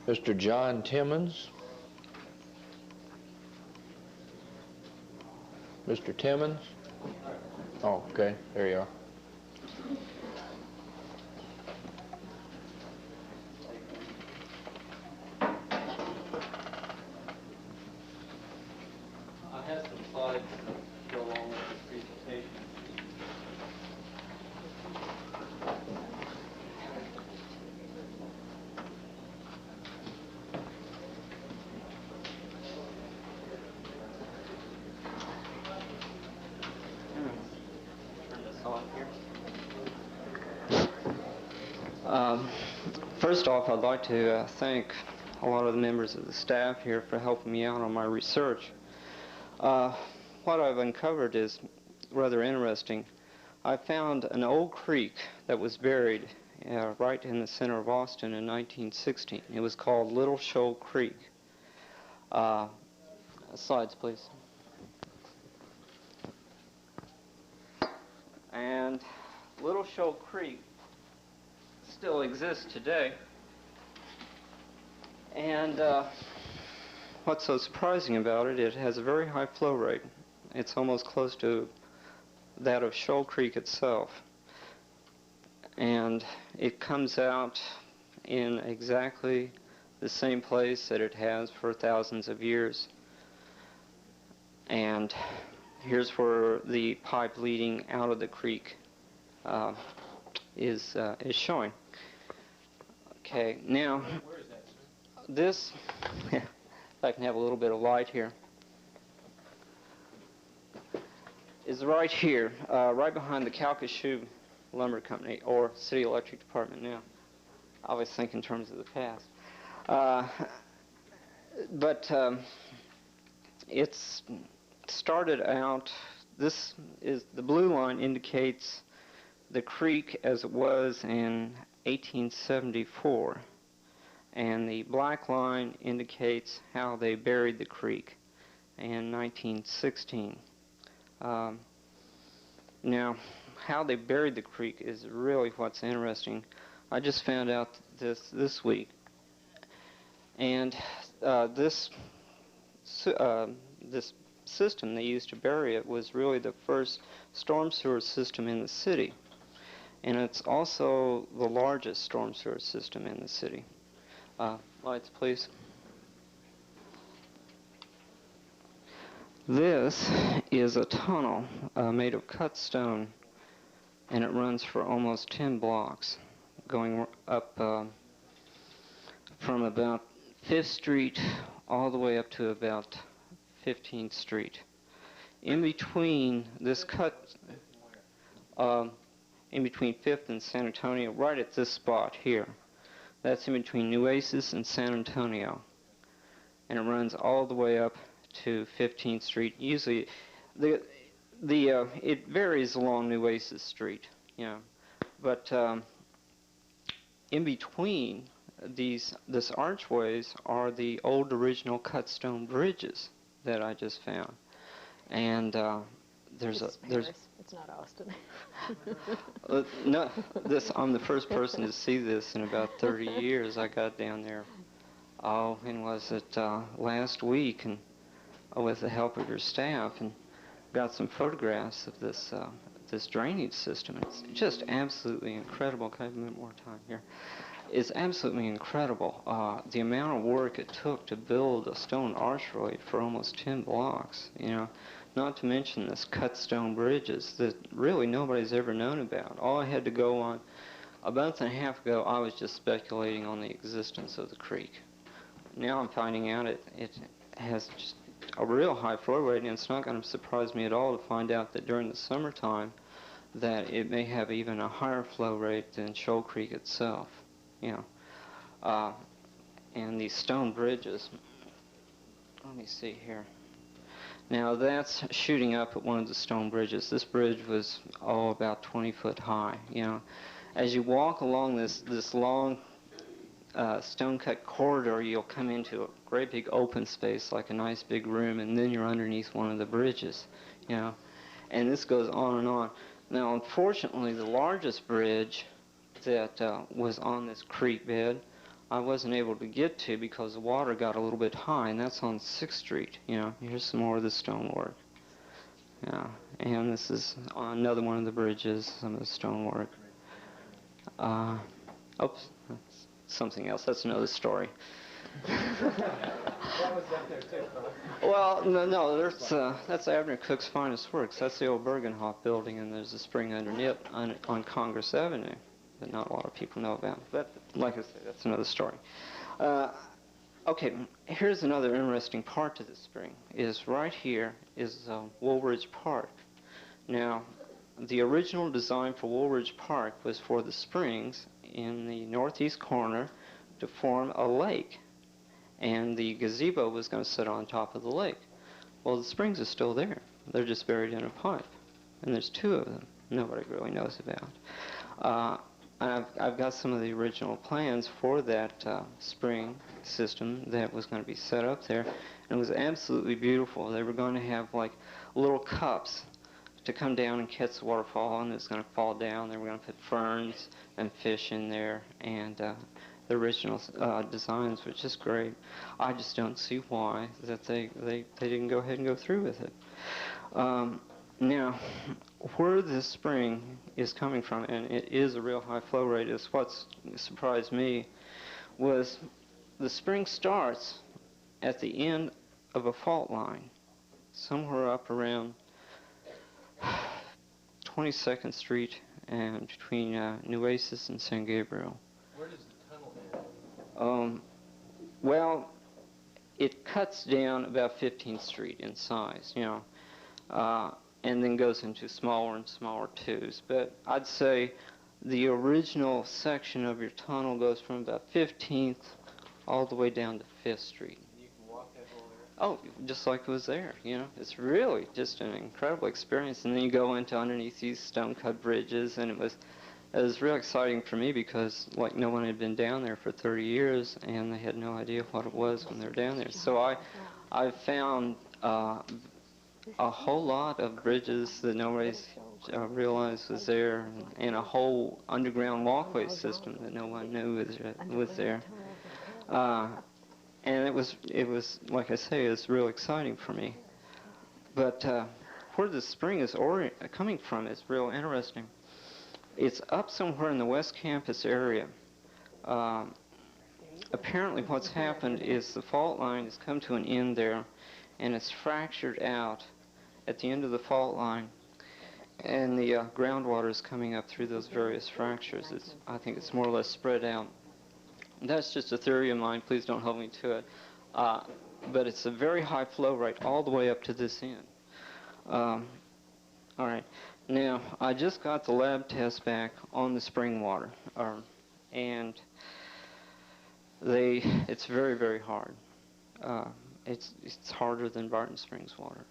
Mr. John Timmons. Mr. Timmons? Oh, okay, there you are. I have some slides to go along with this presentation. Turn this on here. First off, I'd like to thank a lot of the members of the staff here for helping me out on my research. What I've uncovered is rather interesting. I found an old creek that was buried right in the center of Austin in 1916. It was called Little Shoal Creek. Slides, please. And Little Shoal Creek still exists today. And what's so surprising about it, it has a very high flow rate. It's almost close to that of Shoal Creek itself. And it comes out in exactly the same place that it has for thousands of years. And here's where the pipe leading out of the creek is showing. Okay, now Where is that, sir? this, if I can have a little bit of light here, is right here, right behind the Calcasieu Lumber Company, or City Electric Department now. I always think in terms of the past. But it's started out, this is, the blue line indicates the creek as it was in 1874, and the black line indicates how they buried the creek in 1916. Now, how they buried the creek is really what's interesting. I just found out this week, and this system they used to bury it was really the first storm sewer system in the city, and it's also the largest storm sewer system in the city. Lights, please. This is a tunnel made of cut stone, and it runs for almost 10 blocks, going up from about 5th Street all the way up to about 15th Street. In between this cut, in between 5th and San Antonio, right at this spot here. That's in between Nueces and San Antonio. And it runs all the way up to 15th Street. Usually, it varies along Nueces Street, you know. But in between this archways are the old original cut stone bridges that I just found. And there's It's not Austin. no, I'm the first person to see this in about 30 years. I got down there, when was it, last week, and with the help of your staff, and got some photographs of this this drainage system. It's just absolutely incredible. Can I have a minute more time here? It's absolutely incredible. The amount of work it took to build a stone archway for almost 10 blocks, you know. Not to mention this cut stone bridges that really nobody's ever known about. All I had to go on, a month and a half ago, I was just speculating on the existence of the creek. Now I'm finding out it has just a real high flow rate, and it's not going to surprise me at all to find out that during the summertime that it may have even a higher flow rate than Shoal Creek itself. You know, and these stone bridges, let me see here. Now that's shooting up at one of the stone bridges. This bridge was about 20 foot high. You know, as you walk along this long stone-cut corridor, you'll come into a great big open space, like a nice big room, and then you're underneath one of the bridges. You know, and this goes on and on. Now, unfortunately, the largest bridge that was on this creek bed I wasn't able to get to because the water got a little bit high, and that's on 6th Street. You know, here's some more of the stonework. Yeah, and this is another one of the bridges, some of the stonework. Oops, that's something else. That's another story. That was up there too, huh? Well, no, that's Abner Cook's finest works. That's the old Bergenhoff building, and there's a spring underneath on Congress Avenue that not a lot of people know about. But like I said, that's another story. Okay, here's another interesting part to the spring. Is right here is Woolwich Park. Now, the original design for Woolwich Park was for the springs in the northeast corner to form a lake, and the gazebo was going to sit on top of the lake. Well, the springs are still there. They're just buried in a pipe, and there's 2 of them nobody really knows about. I've got some of the original plans for that spring system that was going to be set up there, and it was absolutely beautiful. They were going to have like little cups to come down and catch the waterfall, and it's going to fall down. They were going to put ferns and fish in there, and the original designs were just great. I just don't see why that they didn't go ahead and go through with it. Now, where this spring is coming from, and it is a real high flow rate, is what surprised me, was the spring starts at the end of a fault line, somewhere up around 22nd Street and between Nueces and San Gabriel. Where does the tunnel end? Well, it cuts down about 15th Street in size, you know, and then goes into smaller and smaller tubes. But I'd say the original section of your tunnel goes from about 15th all the way down to 5th Street. You can walk that whole area? Oh, just like it was there, you know. It's really just an incredible experience. And then you go into underneath these stone-cut bridges, and it was real exciting for me because, like, no one had been down there for 30 years, and they had no idea what it was when they were down there. So I found a whole lot of bridges that nobody's realized was there, and a whole underground walkway system that no one knew was there. And it was like I say, it's real exciting for me. But where the spring is coming from is real interesting. It's up somewhere in the West Campus area. Apparently what's happened is the fault line has come to an end there, and it's fractured out at the end of the fault line, and the groundwater is coming up through those various fractures. I think it's more or less spread out. That's just a theory of mine. Please don't hold me to it. But it's a very high flow rate all the way up to this end. All right. Now, I just got the lab test back on the spring water, and it's very, very hard. It's harder than Barton Springs water.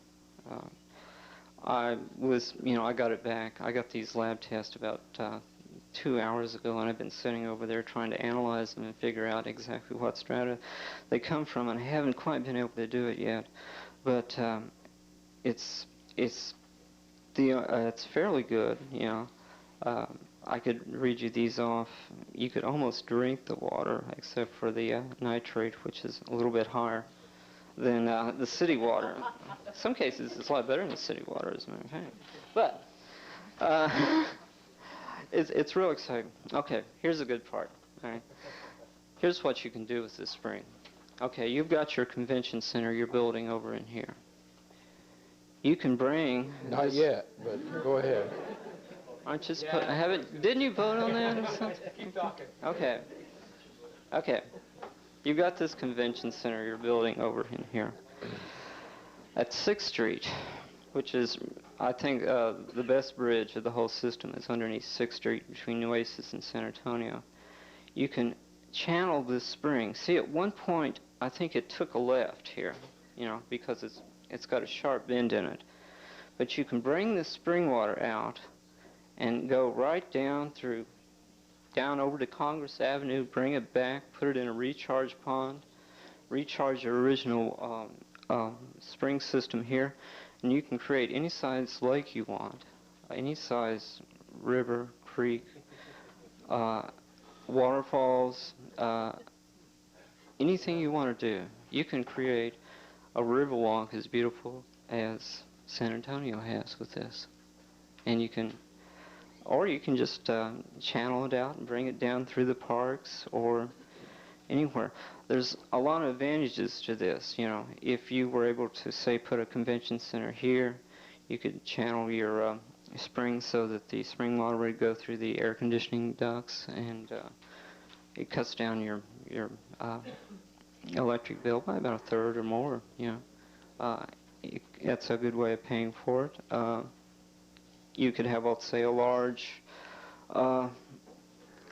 I got it back. I got these lab tests about 2 hours ago, and I've been sitting over there trying to analyze them and figure out exactly what strata they come from, and I haven't quite been able to do it yet. But it's fairly good, you know. I could read you these off. You could almost drink the water, except for the nitrate, which is a little bit higher than the city water. In some cases, it's a lot better than the city water, as a matter of fact. But it's real exciting. Okay, here's a good part. All right. Here's what you can do with this spring. Okay, you've got your convention center you're building over in here. You can bring... Not yet, but go ahead. Aren't you didn't you vote on that or something? Keep talking. Okay. Okay. You've got this convention center you're building over in here. At 6th Street, which is, I think, the best bridge of the whole system is underneath 6th Street between Nueces and San Antonio. You can channel this spring. See, at one point, I think it took a left here, you know, because it's got a sharp bend in it. But you can bring this spring water out and go right down over to Congress Avenue, bring it back, put it in a recharge pond, recharge your original spring system here, and you can create any size lake you want, any size river, creek, waterfalls, anything you want to do. You can create a river walk as beautiful as San Antonio has with this. And you can, or you can just channel it out and bring it down through the parks or anywhere. There's a lot of advantages to this. You know, if you were able to, say, put a convention center here, you could channel your spring so that the spring water would go through the air conditioning ducts, and it cuts down your electric bill by about a third or more. You know, that's a good way of paying for it. You could have, let's say, a large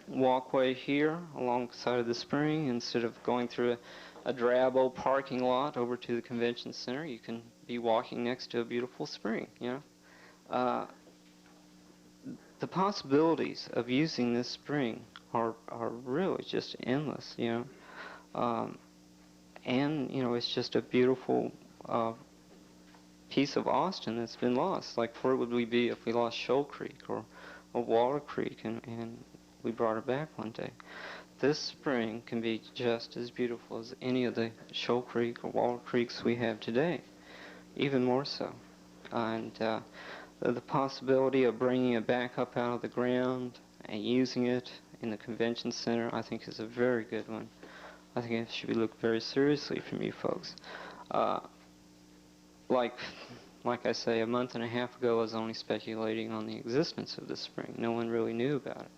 walkway here alongside of the spring. Instead of going through a drab old parking lot over to the convention center, you can be walking next to a beautiful spring. You know, the possibilities of using this spring are really just endless. You know, and you know, it's just a beautiful piece of Austin that's been lost. Like, where would we be if we lost Shoal Creek or Water Creek and we brought her back one day? This spring can be just as beautiful as any of the Shoal Creek or Water Creeks we have today, even more so. And the possibility of bringing it back up out of the ground and using it in the convention center, I think, is a very good one. I think it should be looked very seriously from you folks. Like I say, a month and a half ago, I was only speculating on the existence of this spring. No one really knew about it.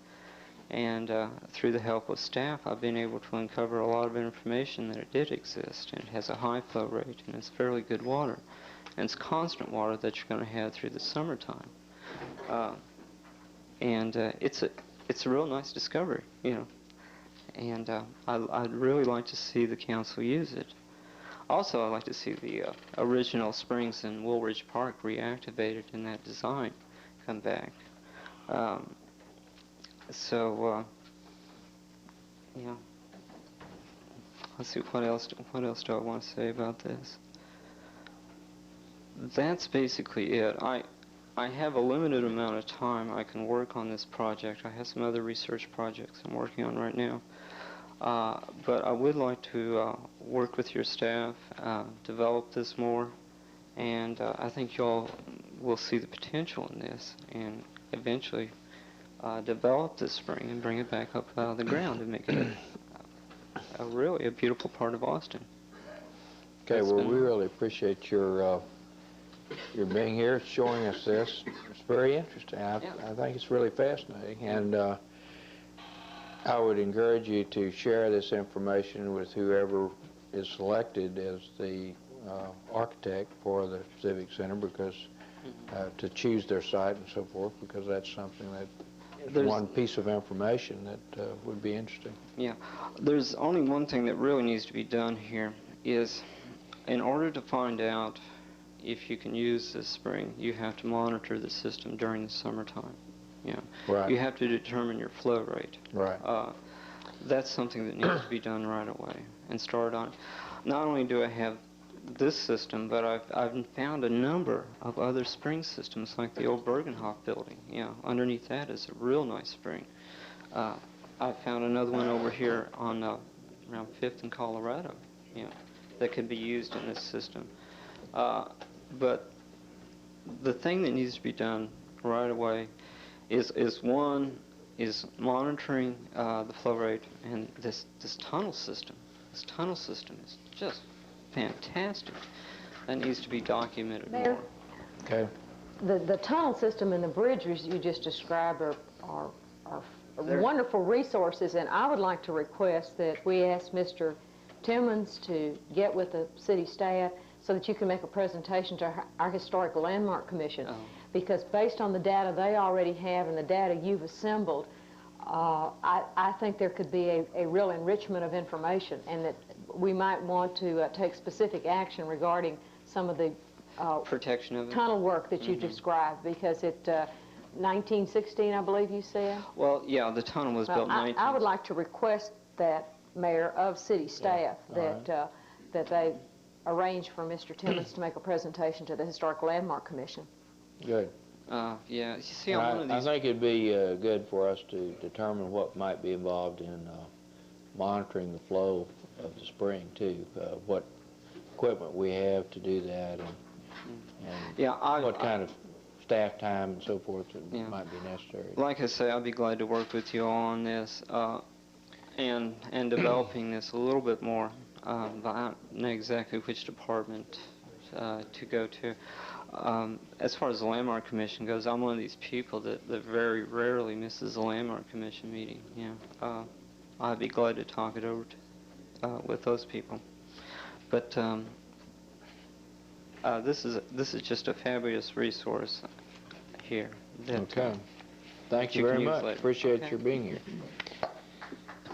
And through the help of staff, I've been able to uncover a lot of information that it did exist, and it has a high flow rate, and it's fairly good water. And it's constant water that you're going to have through the summertime. It's a real nice discovery, you know. And I'd really like to see the council use it. Also, I'd like to see the original springs in Woolwich Park reactivated in that design come back. Yeah. Let's see, what else do I want to say about this? That's basically it. I have a limited amount of time I can work on this project. I have some other research projects I'm working on right now. But I would like to work with your staff, develop this more, and I think y'all will see the potential in this and eventually develop this spring and bring it back up out of the ground and make it really a beautiful part of Austin. Okay, well, we really appreciate your being here, showing us this. It's very interesting. I think it's really fascinating, and I would encourage you to share this information with whoever is selected as the architect for the Civic Center, because to choose their site and so forth, because that's something that one piece of information that would be interesting. Yeah, there's only one thing that really needs to be done here is, in order to find out if you can use this spring, you have to monitor the system during the summertime. Yeah, right. You have to determine your flow rate. Right. That's something that needs to be done right away and start on. Not only do I have this system, but I've found a number of other spring systems, like the old Bergenhoff building. You know, underneath that is a real nice spring. I found another one over here on around 5th and Colorado. You know, that could be used in this system. But the thing that needs to be done right away is monitoring the flow rate, and this tunnel system. This tunnel system is just fantastic. That needs to be documented Mayor, more. Okay. The tunnel system and the bridges you just described are wonderful resources, and I would like to request that we ask Mr. Timmons to get with the city staff so that you can make a presentation to our Historic Landmark Commission. Because based on the data they already have and the data you've assembled, I think there could be a real enrichment of information, and that we might want to take specific action regarding some of the protection of it. Tunnel work that you described, because it 1916, I believe you said? Well, yeah, the tunnel was built in 19... I would like to request that, Mayor, of city staff, that they arrange for Mr. Timmons to make a presentation to the Historic Landmark Commission. Good. Yeah, you see, on one of these... I think it'd be good for us to determine what might be involved in monitoring the flow of the spring too, what equipment we have to do that, and Yeah, what kind of staff time and so forth that Yeah. might be necessary. like I say, I'd be glad to work with you on this and developing this a little bit more. But I don't know exactly which department to go to. As far as the Landmark Commission goes, I'm one of these people that very rarely misses a Landmark Commission meeting. I'd be glad to talk it over with those people. But this is just a fabulous resource here. That, Okay. Thank you you can very use much. later. Appreciate Okay. your being here.